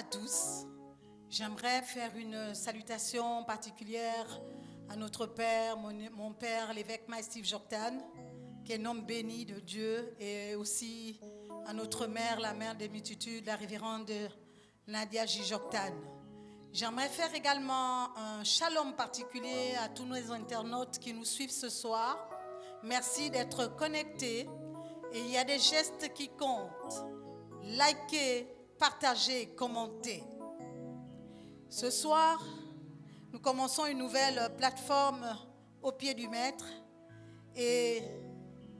à tous. J'aimerais faire une salutation particulière à notre père, mon père, l'évêque Maï Steve Joktan, qui est un homme béni de Dieu, et aussi à notre mère, la mère des multitudes, la révérende Nadia J. Joktan. J'aimerais faire également un shalom particulier à tous nos internautes qui nous suivent ce soir. Merci d'être connectés. Et il y a des gestes qui comptent. Likez, partagez, commentez. Ce soir, nous commençons une nouvelle plateforme au pied du maître. Et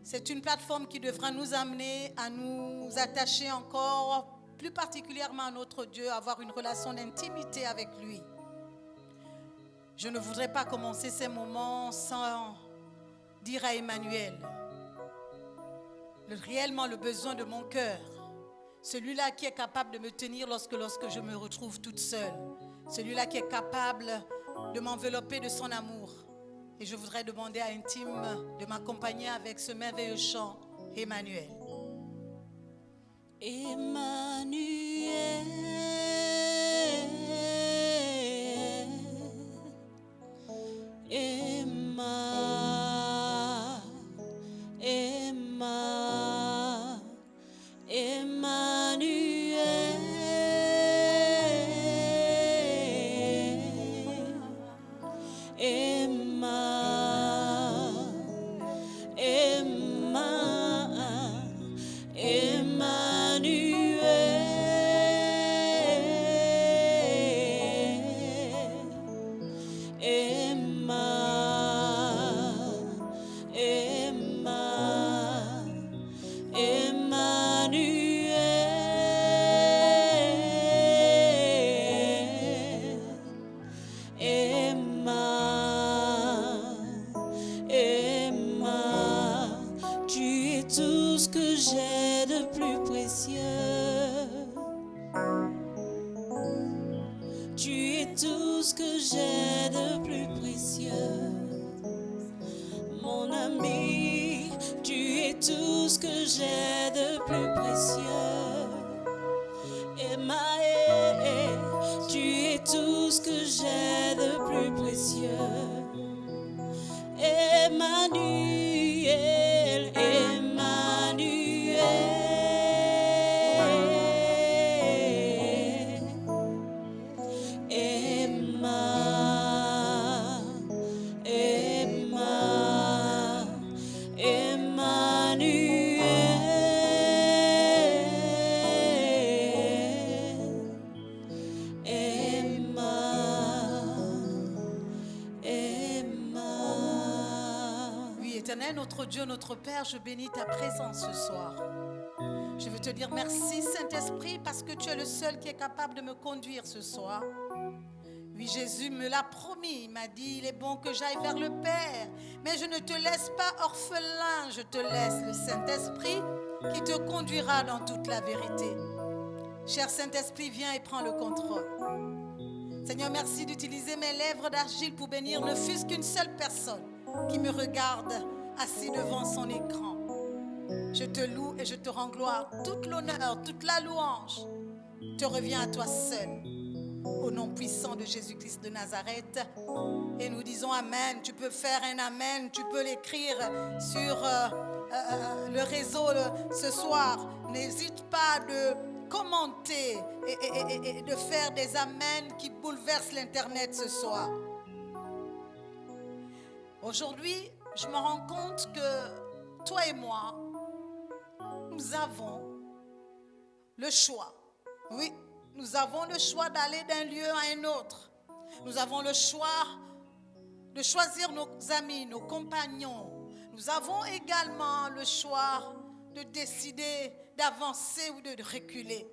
c'est une plateforme qui devra nous amener à nous attacher encore plus particulièrement à notre Dieu, à avoir une relation d'intimité avec lui. Je ne voudrais pas commencer ces moments sans dire à Emmanuel réellement le besoin de mon cœur, celui-là qui est capable de me tenir lorsque je me retrouve toute seule, celui-là qui est capable de m'envelopper de son amour. Et je voudrais demander à Intime de m'accompagner avec ce merveilleux chant, Emmanuel. Emmanuel, Notre Dieu, notre Père, je bénis ta présence ce soir. Je veux te dire merci Saint-Esprit parce que tu es le seul qui est capable de me conduire ce soir. Oui, Jésus me l'a promis, il m'a dit, il est bon que j'aille vers le Père, mais je ne te laisse pas orphelin, je te laisse le Saint-Esprit qui te conduira dans toute la vérité. Cher Saint-Esprit, viens et prends le contrôle. Seigneur, merci d'utiliser mes lèvres d'argile pour bénir ne fût-ce qu'une seule personne qui me regarde assis devant son écran. Je te loue et je te rends gloire. Toute l'honneur, toute la louange te revient à toi seul. Au nom puissant de Jésus-Christ de Nazareth. Et nous disons Amen. Tu peux faire un Amen. Tu peux l'écrire sur le réseau ce soir. N'hésite pas de commenter et de faire des Amen qui bouleversent l'Internet ce soir. Aujourd'hui, je me rends compte que toi et moi, nous avons le choix. Oui, nous avons le choix d'aller d'un lieu à un autre. Nous avons le choix de choisir nos amis, nos compagnons. Nous avons également le choix de décider d'avancer ou de reculer.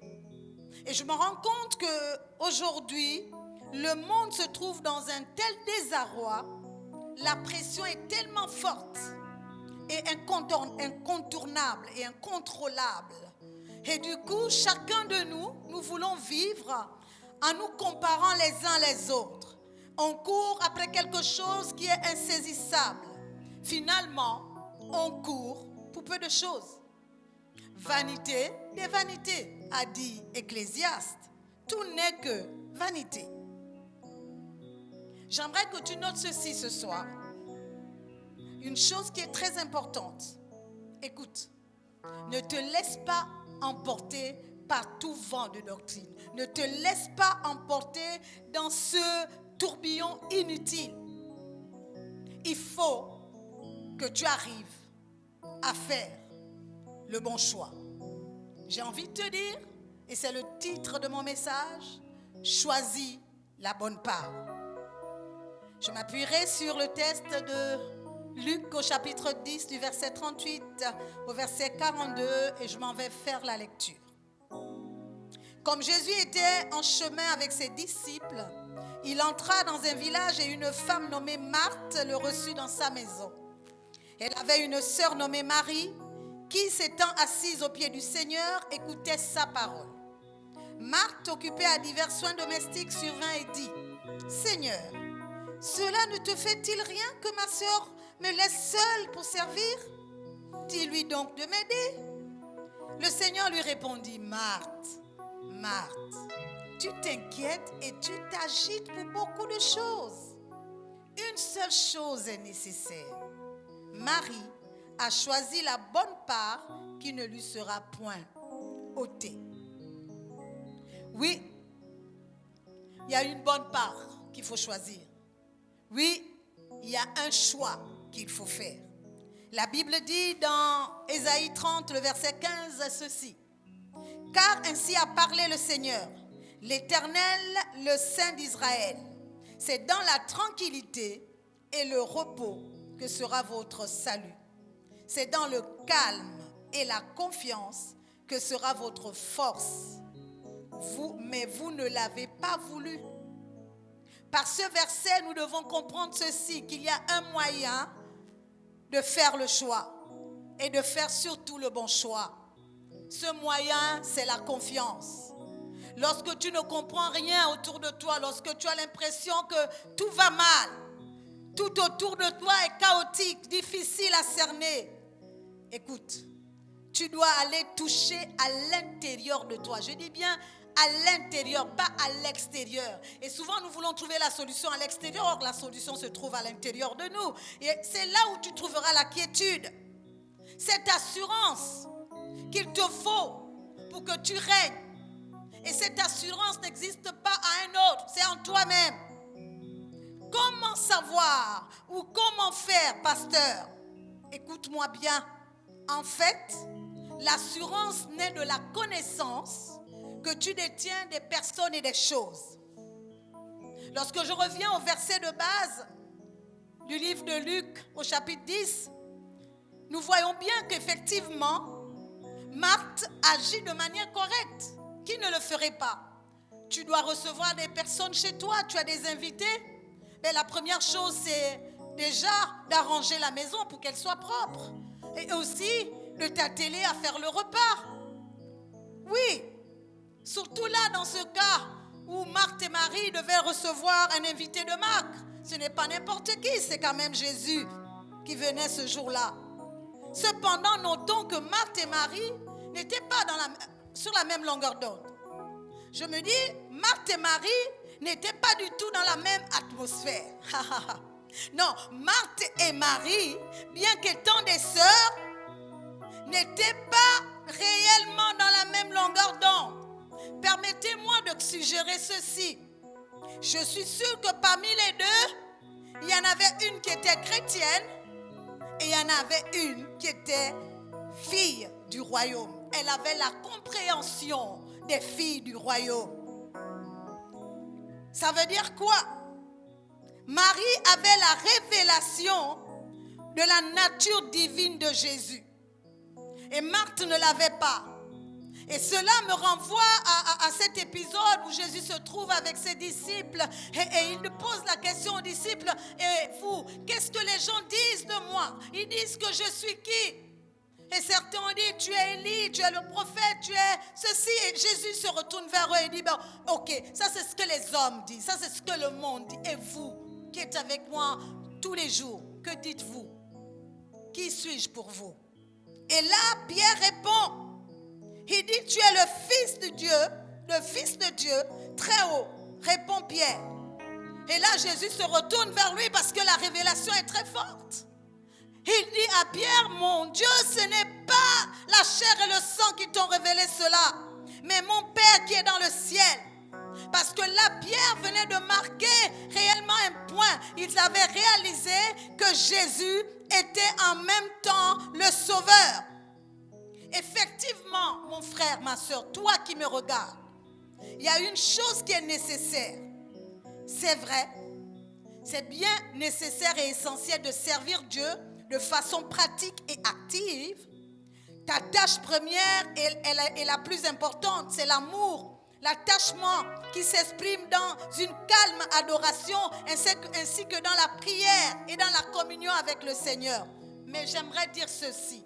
Et je me rends compte qu'aujourd'hui, le monde se trouve dans un tel désarroi. La pression est tellement forte et incontournable et incontrôlable. Et du coup, chacun de nous, nous voulons vivre en nous comparant les uns les autres. On court après quelque chose qui est insaisissable. Finalement, on court pour peu de choses. Vanité des vanités, a dit Ecclésiaste. tout n'est que vanité. J'aimerais que tu notes ceci ce soir. Une chose qui est très importante. Écoute, ne te laisse pas emporter par tout vent de doctrine. Ne te laisse pas emporter dans ce tourbillon inutile. Il faut que tu arrives à faire le bon choix. J'ai envie de te dire, et c'est le titre de mon message, choisis la bonne part. Je m'appuierai sur le texte de Luc au chapitre 10 du verset 38 au verset 42 et je m'en vais faire la lecture. Comme Jésus était en chemin avec ses disciples, il entra dans un village et une femme nommée Marthe le reçut dans sa maison. Elle avait une sœur nommée Marie qui, s'étant assise aux pieds du Seigneur, écoutait sa parole. Marthe, occupée à divers soins domestiques, survint et dit « Seigneur, cela ne te fait-il rien que ma sœur me laisse seule pour servir? Dis-lui donc de m'aider. » Le Seigneur lui répondit « Marthe, Marthe, tu t'inquiètes et tu t'agites pour beaucoup de choses. Une seule chose est nécessaire. Marie a choisi la bonne part qui ne lui sera point ôtée. » Oui, il y a une bonne part qu'il faut choisir. Oui, il y a un choix qu'il faut faire. La Bible dit dans Ésaïe 30, le verset 15, ceci. « Car ainsi a parlé le Seigneur, l'Éternel, le Saint d'Israël. C'est dans la tranquillité et le repos que sera votre salut. C'est dans le calme et la confiance que sera votre force. Mais vous ne l'avez pas voulu. » Par ce verset, nous devons comprendre ceci, qu'il y a un moyen de faire le choix et de faire surtout le bon choix. Ce moyen, c'est la confiance. Lorsque tu ne comprends rien autour de toi, lorsque tu as l'impression que tout va mal, tout autour de toi est chaotique, difficile à cerner, écoute, tu dois aller toucher à l'intérieur de toi. Je dis bien à l'intérieur, pas à l'extérieur. Et souvent, nous voulons trouver la solution à l'extérieur, or la solution se trouve à l'intérieur de nous. Et c'est là où tu trouveras la quiétude. Cette assurance qu'il te faut pour que tu règnes. Et cette assurance n'existe pas à un autre, c'est en toi-même. Comment savoir ou comment faire, pasteur? Écoute-moi bien. En fait, l'assurance naît de la connaissance que tu détiens des personnes et des choses. Lorsque je reviens au verset de base du livre de Luc au chapitre 10, nous voyons bien qu'effectivement, Marthe agit de manière correcte. Qui ne le ferait pas? Tu dois recevoir des personnes chez toi, tu as des invités. Mais la première chose, c'est déjà d'arranger la maison pour qu'elle soit propre. Et aussi de t'atteler à faire le repas. Oui, surtout là, dans ce cas où Marthe et Marie devaient recevoir un invité de Marc. Ce n'est pas n'importe qui, c'est quand même Jésus qui venait ce jour-là. Cependant, notons que Marthe et Marie n'étaient pas sur la même longueur d'onde. Je me dis, Marthe et Marie n'étaient pas du tout dans la même atmosphère. Non, Marthe et Marie, bien qu'étant des sœurs, n'étaient pas réellement dans la même longueur d'onde. Permettez-moi de suggérer ceci. Je suis sûre que parmi les deux, il y en avait une qui était chrétienne et il y en avait une qui était fille du royaume. Elle avait la compréhension des filles du royaume. Ça veut dire quoi? Marie avait la révélation de la nature divine de Jésus. Et Marthe ne l'avait pas. Et cela me renvoie à cet épisode où Jésus se trouve avec ses disciples et il pose la question aux disciples, et vous, qu'est-ce que les gens disent de moi? Ils disent que je suis qui? Et certains ont dit, tu es Élie, tu es le prophète, tu es ceci. Et Jésus se retourne vers eux et dit, bon, ok, ça c'est ce que les hommes disent, ça c'est ce que le monde dit. Et vous, qui êtes avec moi tous les jours, que dites-vous? Qui suis-je pour vous? Et là, Pierre répond, il dit, tu es le Fils de Dieu, le Fils de Dieu, très haut, répond Pierre. Et là, Jésus se retourne vers lui parce que la révélation est très forte. Il dit à Pierre, mon Dieu, ce n'est pas la chair et le sang qui t'ont révélé cela, mais mon Père qui est dans le ciel. Parce que là, Pierre venait de marquer réellement un point. Ils avaient réalisé que Jésus était en même temps le Sauveur. Effectivement, mon frère, ma soeur, toi qui me regardes, il y a une chose qui est nécessaire. C'est vrai, c'est bien nécessaire et essentiel de servir Dieu de façon pratique et active. Ta tâche première est la plus importante, c'est l'amour, l'attachement qui s'exprime dans une calme adoration ainsi que dans la prière et dans la communion avec le Seigneur. Mais j'aimerais dire ceci,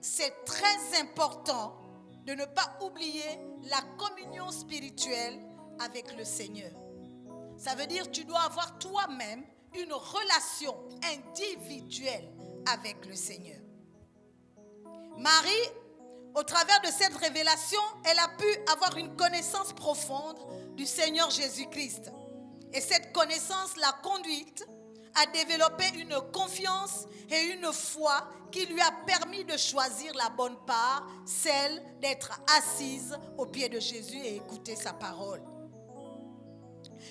c'est très important de ne pas oublier la communion spirituelle avec le Seigneur. Ça veut dire que tu dois avoir toi-même une relation individuelle avec le Seigneur. Marie, au travers de cette révélation, elle a pu avoir une connaissance profonde du Seigneur Jésus-Christ. Et cette connaissance l'a conduite à développer une confiance et une foi qui lui a permis de choisir la bonne part, celle d'être assise aux pieds de Jésus et écouter sa parole.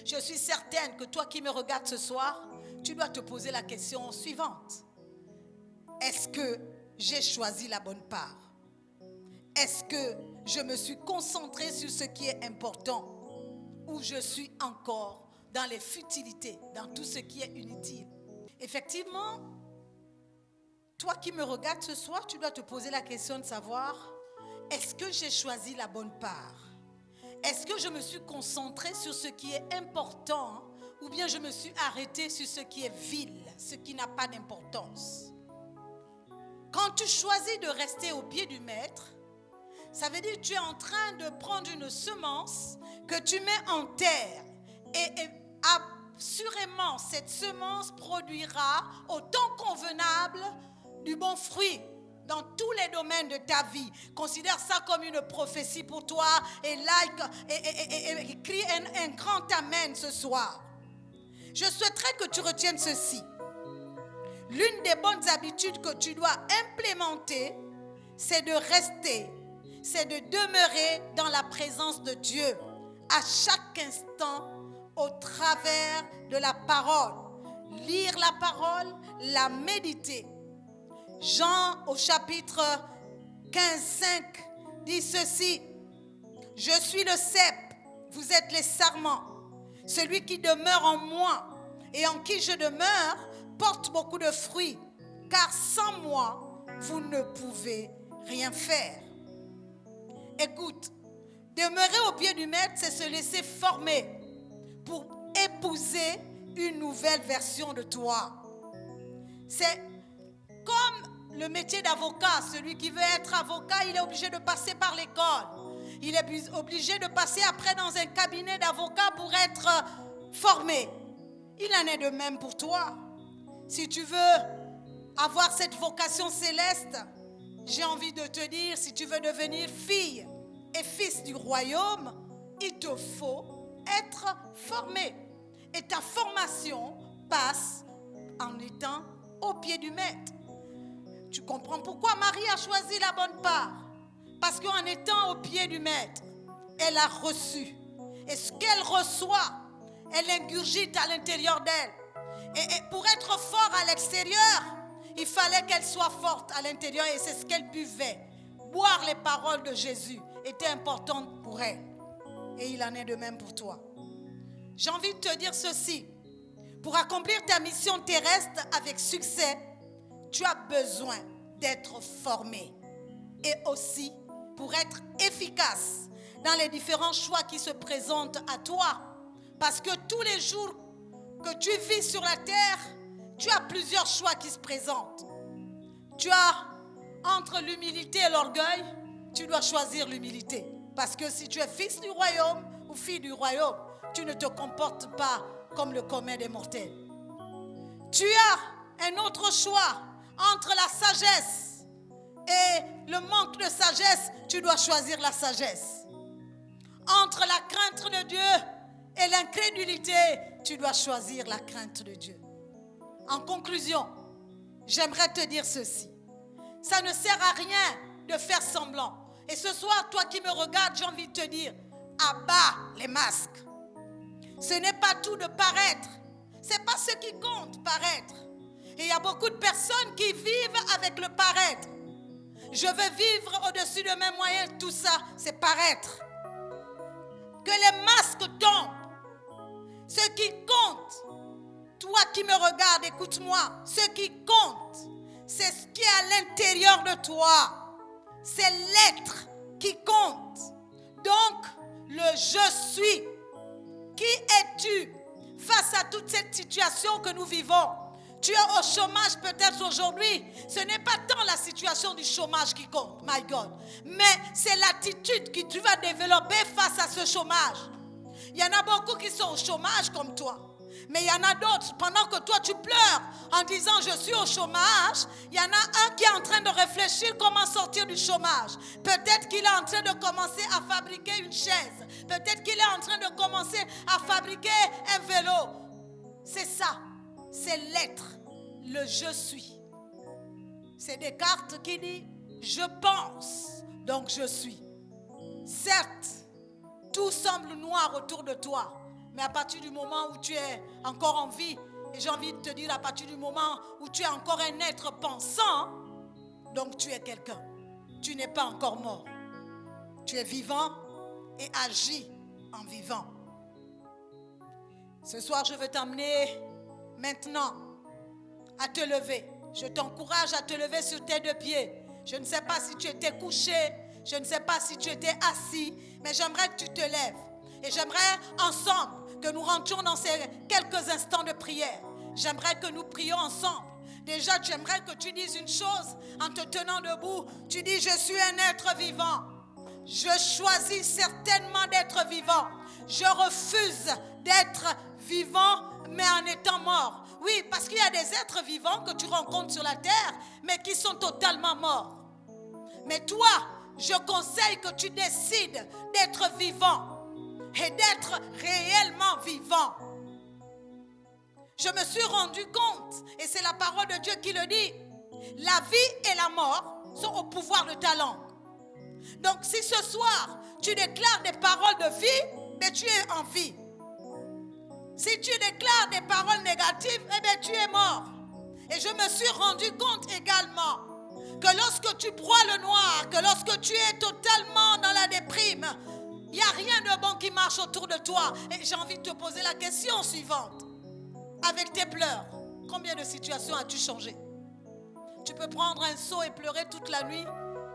Je suis certaine que toi qui me regardes ce soir, tu dois te poser la question suivante. Est-ce que j'ai choisi la bonne part? Est-ce que je me suis concentrée sur ce qui est important? Ou je suis encore dans les futilités, dans tout ce qui est inutile? Effectivement, toi qui me regardes ce soir, tu dois te poser la question de savoir, est-ce que j'ai choisi la bonne part? Est-ce que je me suis concentrée sur ce qui est important ou bien je me suis arrêtée sur ce qui est vil, ce qui n'a pas d'importance? Quand tu choisis de rester au pied du maître, ça veut dire que tu es en train de prendre une semence que tu mets en terre et assurément cette semence produira au temps convenable du bon fruit dans tous les domaines de ta vie. Considère ça comme une prophétie pour toi et crie un grand amen ce soir. Je souhaiterais que tu retiennes ceci. L'une des bonnes habitudes que tu dois implémenter, c'est de rester, c'est de demeurer dans la présence de Dieu à chaque instant au travers de la parole. Lire la parole, la méditer. Jean au chapitre 15, 5 dit ceci. Je suis le cep, vous êtes les sarments. Celui qui demeure en moi et en qui je demeure porte beaucoup de fruits, car sans moi, vous ne pouvez rien faire. Écoute, demeurer au pied du maître, c'est se laisser former pour épouser une nouvelle version de toi. C'est comme le métier d'avocat. Celui qui veut être avocat, il est obligé de passer par l'école. Il est obligé de passer après dans un cabinet d'avocat pour être formé. Il en est de même pour toi. Si tu veux avoir cette vocation céleste, j'ai envie de te dire, si tu veux devenir fille et fils du royaume, il te faut être formé. Et ta formation passe en étant au pied du maître. Tu comprends pourquoi Marie a choisi la bonne part? Parce qu'en étant au pied du maître, elle a reçu. Et ce qu'elle reçoit, elle ingurgite à l'intérieur d'elle. Et pour être fort à l'extérieur, il fallait qu'elle soit forte à l'intérieur et c'est ce qu'elle buvait. Boire les paroles de Jésus était important pour elle. Et il en est de même pour toi. J'ai envie de te dire ceci. Pour accomplir ta mission terrestre avec succès, tu as besoin d'être formé. Et aussi pour être efficace dans les différents choix qui se présentent à toi. Parce que tous les jours que tu vis sur la terre, tu as plusieurs choix qui se présentent. Tu as entre l'humilité et l'orgueil, tu dois choisir l'humilité. Parce que si tu es fils du royaume ou fille du royaume, tu ne te comportes pas comme le commun des mortels. Tu as un autre choix entre la sagesse et le manque de sagesse, tu dois choisir la sagesse. Entre la crainte de Dieu et l'incrédulité, tu dois choisir la crainte de Dieu. En conclusion, j'aimerais te dire ceci. Ça ne sert à rien de faire semblant. Et ce soir, toi qui me regardes, j'ai envie de te dire, abat les masques. Ce n'est pas tout de paraître. Ce n'est pas ce qui compte, paraître. Et il y a beaucoup de personnes qui vivent avec le paraître. Je veux vivre au-dessus de mes moyens, tout ça, c'est paraître. Que les masques tombent. Ce qui compte, toi qui me regardes, écoute-moi, ce qui compte, c'est ce qui est à l'intérieur de toi. C'est l'être qui compte. Donc, le je suis. Qui es-tu face à toute cette situation que nous vivons? Tu es au chômage peut-être aujourd'hui. Ce n'est pas tant la situation du chômage qui compte, my God. Mais c'est l'attitude que tu vas développer face à ce chômage. Il y en a beaucoup qui sont au chômage comme toi. Mais il y en a d'autres, pendant que toi tu pleures en disant je suis au chômage, il y en a un qui est en train de réfléchir comment sortir du chômage. Peut-être qu'il est en train de commencer à fabriquer une chaise. Peut-être qu'il est en train de commencer à fabriquer un vélo. C'est ça, c'est l'être, le je suis. C'est Descartes qui dit je pense, donc je suis. Certes, tout semble noir autour de toi. Mais à partir du moment où tu es encore en vie, et j'ai envie de te dire à partir du moment où tu es encore un être pensant, donc tu es quelqu'un. Tu n'es pas encore mort. Tu es vivant et agis en vivant. Ce soir, je veux t'emmener maintenant à te lever. Je t'encourage à te lever sur tes deux pieds. Je ne sais pas si tu étais couché, je ne sais pas si tu étais assis, mais j'aimerais que tu te lèves. Et j'aimerais ensemble que nous rentrions dans ces quelques instants de prière. J'aimerais que nous prions ensemble. Déjà, j'aimerais que tu dises une chose en te tenant debout. Tu dis, je suis un être vivant. Je choisis certainement d'être vivant. Je refuse d'être vivant, mais en étant mort. Oui, parce qu'il y a des êtres vivants que tu rencontres sur la terre, mais qui sont totalement morts. Mais toi, je conseille que tu décides d'être vivant. Et d'être réellement vivant. Je me suis rendu compte, et c'est la parole de Dieu qui le dit, la vie et la mort sont au pouvoir de ta langue. Donc si ce soir, tu déclares des paroles de vie, mais tu es en vie. Si tu déclares des paroles négatives, eh bien tu es mort. Et je me suis rendu compte également que lorsque tu broies le noir, que lorsque tu es totalement dans la déprime, il n'y a rien de bon qui marche autour de toi. Et j'ai envie de te poser la question suivante. Avec tes pleurs, combien de situations as-tu changé? Tu peux prendre un seau et pleurer toute la nuit.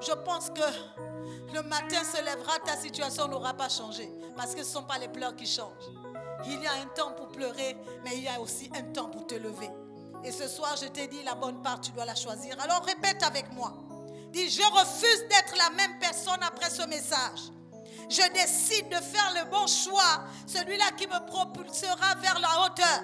Je pense que le matin se lèvera, ta situation n'aura pas changé. Parce que ce ne sont pas les pleurs qui changent. Il y a un temps pour pleurer, mais il y a aussi un temps pour te lever. Et ce soir, je t'ai dit, la bonne part, tu dois la choisir. Alors répète avec moi. Dis, je refuse d'être la même personne après ce message. Je décide de faire le bon choix, celui-là qui me propulsera vers la hauteur.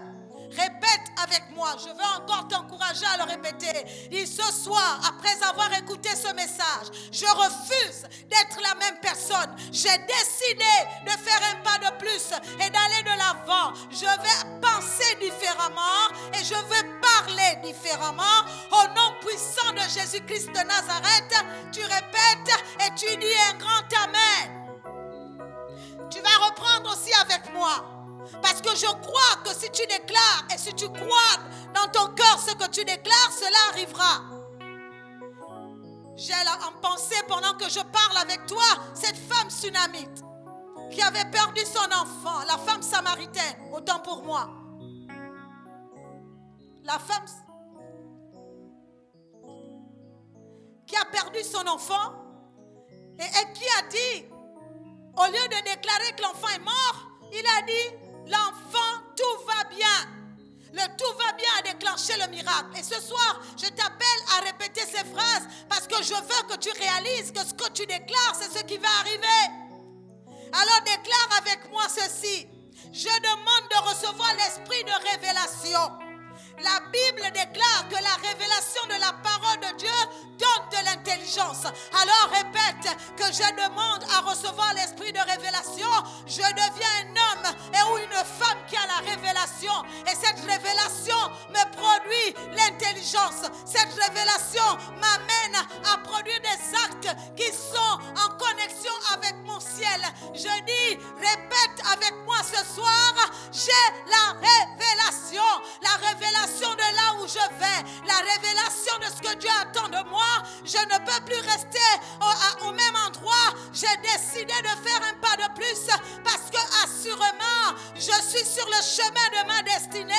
Répète avec moi, je veux encore t'encourager à le répéter. Dis ce soir, après avoir écouté ce message, je refuse d'être la même personne. J'ai décidé de faire un pas de plus et d'aller de l'avant. Je vais penser différemment et je vais parler différemment. Au nom puissant de Jésus-Christ de Nazareth, tu répètes et tu dis un grand amen. Tu vas reprendre aussi avec moi. Parce que je crois que si tu déclares et si tu crois dans ton cœur ce que tu déclares, cela arrivera. J'ai en pensée pendant que je parle avec toi, cette femme sunamite qui avait perdu son enfant, la femme samaritaine, autant pour moi. La femme qui a perdu son enfant et qui a dit, au lieu de déclarer que l'enfant est mort, il a dit, l'enfant, tout va bien. Le tout va bien a déclenché le miracle. Et ce soir, je t'appelle à répéter ces phrases parce que je veux que tu réalises que ce que tu déclares, c'est ce qui va arriver. Alors déclare avec moi ceci. Je demande de recevoir l'esprit de révélation. La Bible déclare que la révélation de la parole de Dieu donne de l'intelligence. Alors répète que je demande à recevoir l'esprit de révélation. Je deviens un homme et ou une femme qui a la révélation. Et cette révélation me produit l'intelligence. Cette révélation m'amène à produire des actes qui sont en connexion avec mon ciel. Je dis, répète avec moi ce soir, j'ai la révélation. La révélation de là où je vais. La révélation de ce que Dieu attend de moi. Je ne peux plus rester au même endroit. J'ai décidé de faire un pas de plus parce que assurément, je suis sur le chemin de ma destinée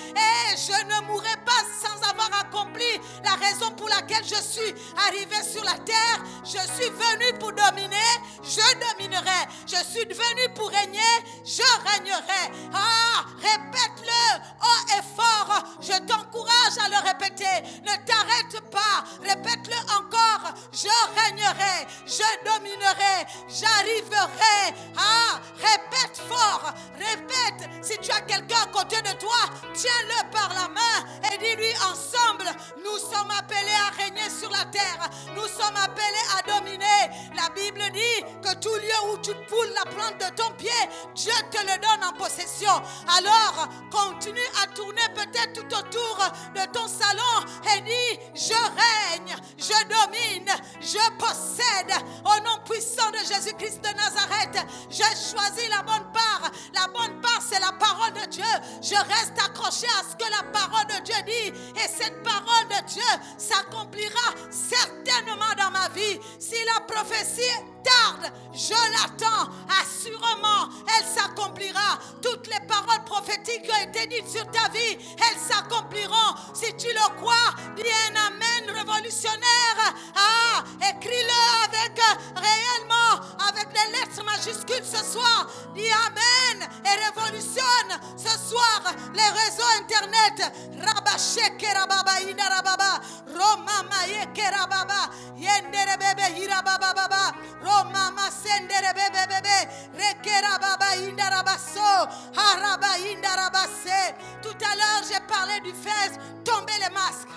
et je ne mourrai pas sans avoir accompli la raison pour laquelle je suis arrivé sur la terre. Je suis venu pour dominer, je dominerai. Je suis venu pour régner, je régnerai. Ah, répète-le haut et fort. Je t'encourage à le répéter. Ne t'arrête pas. Répète-le encore. Je régnerai, je dominerai, j'arriverai. Ah, répète fort. Répète. Si tu as quelqu'un à côté de toi, tiens-le par la main et dis-lui ensemble, nous sommes appelés à régner sur la terre. Nous sommes appelés à dominer. La Bible dit que tout lieu où tu poules la plante de ton pied, Dieu te le donne en possession. Alors, continue à tourner peut-être tout autour de ton salon et dis, je règne, je domine, je possède. Au nom puissant de Jésus-Christ de Nazareth, j'ai choisi la bonne part. La bonne part, c'est la parole de Dieu. Je reste accroché à ce que la parole de Dieu dit. Et cette parole de Dieu s'accomplira certainement dans ma vie. Si la prophétie tarde, je l'attends. Assurément, elle s'accomplira. Toutes les paroles prophétiques qui ont été dites sur ta vie, elles s'accompliront. Si tu le crois, dis un amen révolutionnaire. Ah, écris-le avec réellement, avec des lettres majuscules ce soir. Dis amen et révolutionne ce soir les réseaux internet. Rabasheke rababa ina rababa. Roma maye kerababa. Yendere bebe hirababa baba. Mama sendere bebe bebe rekera baba indarabaso haraba indarabase. Tout à l'heure j'ai parlé du fait tomber les masques.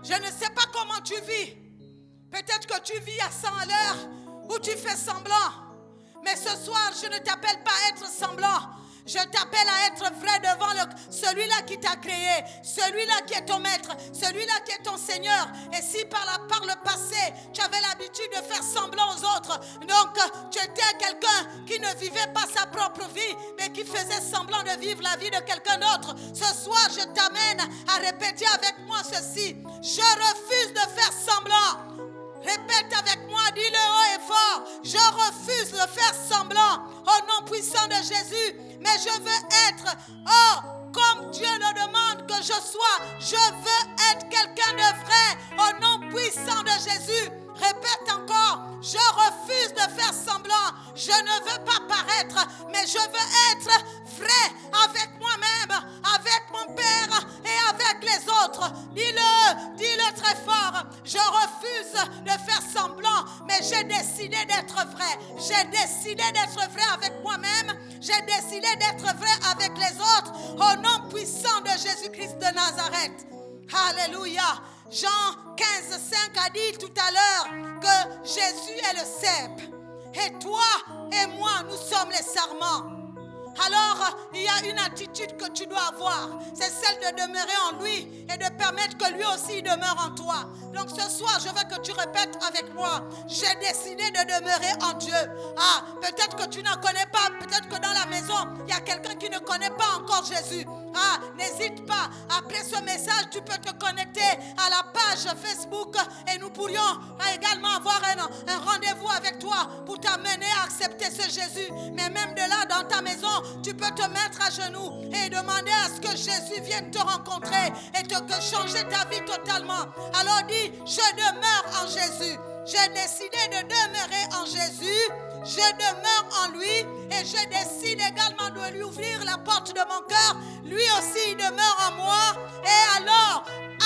Je ne sais pas comment tu vis. Peut-être que tu vis à 100 à l'heure ou tu fais semblant. Mais ce soir je ne t'appelle pas à être semblant. Je t'appelle à être vrai devant celui-là qui t'a créé, celui-là qui est ton maître, celui-là qui est ton Seigneur. Et si par le passé, tu avais l'habitude de faire semblant aux autres, donc tu étais quelqu'un qui ne vivait pas sa propre vie, mais qui faisait semblant de vivre la vie de quelqu'un d'autre, ce soir, je t'amène à répéter avec moi ceci. Je refuse de faire semblant. Répète avec moi, dis-le haut et fort. Je refuse de faire semblant au nom puissant de Jésus. Mais je veux être, comme Dieu le demande que je sois. Je veux être quelqu'un de vrai au nom puissant de Jésus. Répète encore, je refuse de faire semblant. Je ne veux pas paraître, mais je veux être vrai avec moi-même, avec mon Père et avec les autres. Dis-le très fort. Je refuse de faire semblant, mais j'ai décidé d'être vrai. J'ai décidé d'être vrai avec moi-même. J'ai décidé d'être vrai avec les autres au nom puissant de Jésus-Christ de Nazareth. Alléluia. Jean 15:5 a dit tout à l'heure que Jésus est le cep. Et toi et moi, nous sommes les sarments. Alors, il y a une attitude que tu dois avoir. C'est celle de demeurer en lui et de permettre que lui aussi demeure en toi. Donc ce soir, je veux que tu répètes avec moi. J'ai décidé de demeurer en Dieu. Ah, peut-être que tu n'en connais pas. Peut-être que dans la maison, il y a quelqu'un qui ne connaît pas encore Jésus. Ah, n'hésite pas. Après ce message, tu peux te connecter à la page Facebook et nous pourrions également avoir un rendez-vous avec toi pour t'amener à accepter ce Jésus. Mais même de là, dans ta maison, tu peux te mettre à genoux et demander à ce que Jésus vienne te rencontrer et te changer ta vie totalement. Alors dis, je demeure en Jésus. J'ai décidé de demeurer en Jésus. Je demeure en lui et je décide également de lui ouvrir la porte de mon cœur. Lui aussi, il demeure en moi. Et alors,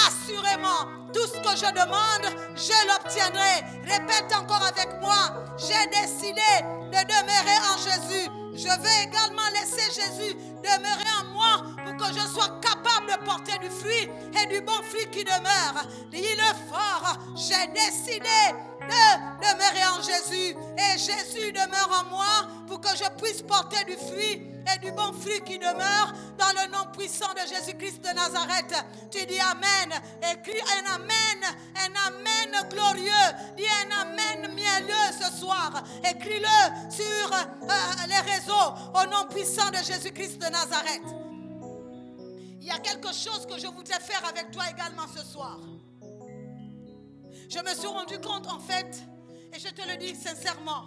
assurément, tout ce que je demande, je l'obtiendrai. Répète encore avec moi. J'ai décidé de demeurer en Jésus. Je veux également laisser Jésus demeurer en moi pour que je sois capable de porter du fruit et du bon fruit qui demeure. Dis-le fort, j'ai décidé de demeurer en Jésus et Jésus demeure en moi pour que je puisse porter du fruit et du bon fruit qui demeure dans le nom puissant de Jésus-Christ de Nazareth. Tu dis Amen. Écris un Amen glorieux. Dis un Amen mielleux ce soir. Écris-le sur les réseaux au nom puissant de Jésus-Christ de Nazareth. Il y a quelque chose que je voudrais faire avec toi également ce soir. Je me suis rendu compte en fait, et je te le dis sincèrement,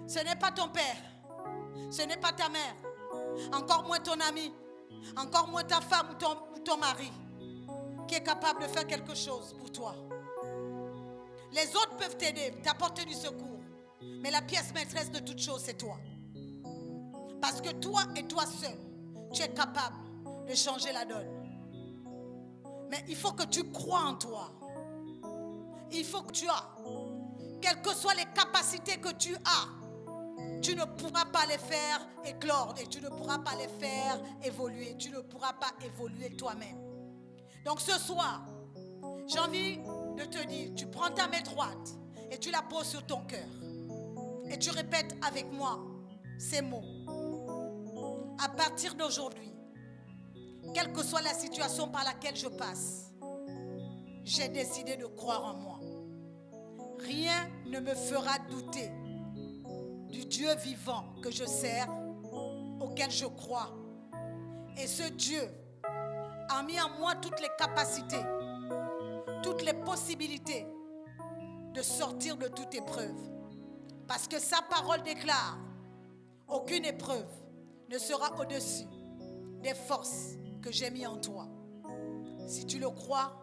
ce n'est pas ton père, ce n'est pas ta mère, encore moins ton ami, encore moins ta femme ou ton mari qui est capable de faire quelque chose pour toi. Les autres peuvent t'aider, t'apporter du secours, mais la pièce maîtresse de toute chose, c'est toi. Parce que toi et toi seul, tu es capable de changer la donne. Mais il faut que tu crois en toi. Il faut que tu as, quelles que soient les capacités que tu as, tu ne pourras pas les faire éclore et tu ne pourras pas les faire évoluer. Tu ne pourras pas évoluer toi-même. Donc ce soir, j'ai envie de te dire, tu prends ta main droite et tu la poses sur ton cœur. Et tu répètes avec moi ces mots. À partir d'aujourd'hui, quelle que soit la situation par laquelle je passe, j'ai décidé de croire en moi. Rien ne me fera douter du Dieu vivant que je sers, auquel je crois. Et ce Dieu a mis en moi toutes les capacités, toutes les possibilités de sortir de toute épreuve. Parce que sa parole déclare, aucune épreuve ne sera au-dessus des forces que j'ai mis en toi. Si tu le crois,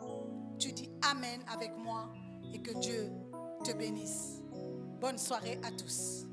tu dis Amen avec moi et que Dieu te bénisse. Bonne soirée à tous.